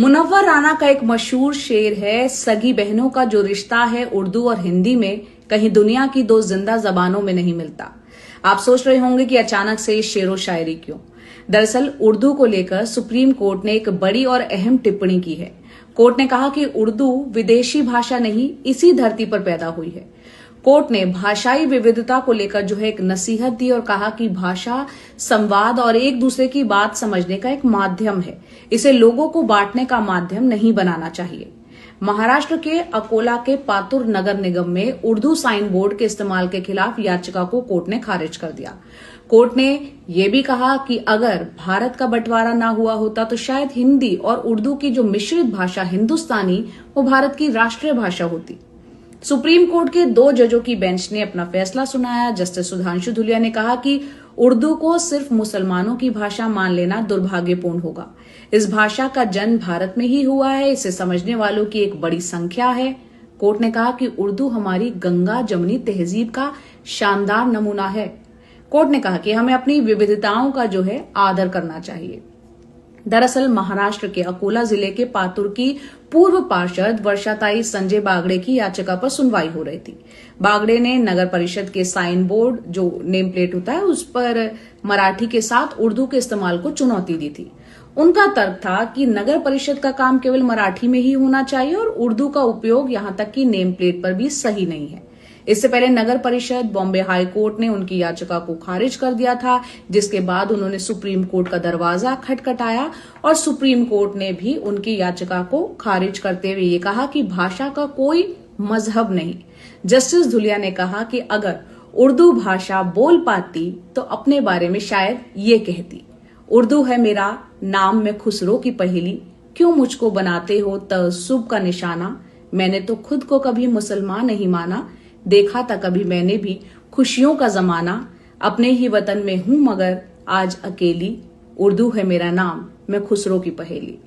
मुनव्वर राना का एक मशहूर शेर है, सगी बहनों का जो रिश्ता है उर्दू और हिंदी में कहीं दुनिया की दो जिंदा जबानों में नहीं मिलता। आप सोच रहे होंगे कि अचानक से शेरो शायरी क्यों। दरअसल उर्दू को लेकर सुप्रीम कोर्ट ने एक बड़ी और अहम टिप्पणी की है। कोर्ट ने कहा कि उर्दू विदेशी भाषा नहीं, इसी धरती पर पैदा हुई है। कोर्ट ने भाषाई विविधता को लेकर जो है एक नसीहत दी और कहा कि भाषा संवाद और एक दूसरे की बात समझने का एक माध्यम है, इसे लोगों को बांटने का माध्यम नहीं बनाना चाहिए। महाराष्ट्र के अकोला के पातुर नगर निगम में उर्दू साइन बोर्ड के इस्तेमाल के खिलाफ याचिका को कोर्ट ने खारिज कर दिया। कोर्ट ने यह भी कहा कि अगर भारत का बंटवारा ना हुआ होता तो शायद हिंदी और उर्दू की जो मिश्रित भाषा हिंदुस्तानी वो भारत की राष्ट्रीय भाषा होती। सुप्रीम कोर्ट के 2 जजों की बेंच ने अपना फैसला सुनाया। जस्टिस सुधांशु धुलिया ने कहा कि उर्दू को सिर्फ मुसलमानों की भाषा मान लेना दुर्भाग्यपूर्ण होगा। इस भाषा का जन्म भारत में ही हुआ है, इसे समझने वालों की एक बड़ी संख्या है। कोर्ट ने कहा कि उर्दू हमारी गंगा जमुनी तहजीब का शानदार नमूना है। कोर्ट ने कहा कि हमें अपनी विविधताओं का जो है आदर करना चाहिए। दरअसल महाराष्ट्र के अकोला जिले के पातुर की पूर्व पार्षद वर्षाताई संजय बागड़े की याचिका पर सुनवाई हो रही थी। बागड़े ने नगर परिषद के साइन बोर्ड जो नेम प्लेट होता है उस पर मराठी के साथ उर्दू के इस्तेमाल को चुनौती दी थी। उनका तर्क था कि नगर परिषद का काम केवल मराठी में ही होना चाहिए और उर्दू का उपयोग यहां तक कि नेम प्लेट पर भी सही नहीं है। इससे पहले नगर परिषद बॉम्बे हाई कोर्ट ने उनकी याचिका को खारिज कर दिया था, जिसके बाद उन्होंने सुप्रीम कोर्ट का दरवाजा खटखटाया और सुप्रीम कोर्ट ने भी उनकी याचिका को खारिज करते हुए ये कहा कि भाषा का कोई मजहब नहीं। जस्टिस धुलिया ने कहा कि अगर उर्दू भाषा बोल पाती तो अपने बारे में शायद ये कहती, उर्दू है मेरा नाम में खुसरो की पहेली, क्यों मुझको बनाते हो तअस्सुब का निशाना, मैंने तो खुद को कभी मुसलमान नहीं माना, देखा था कभी मैंने भी खुशियों का जमाना, अपने ही वतन में हूं मगर आज अकेली, उर्दू है मेरा नाम मैं खुसरो की पहेली।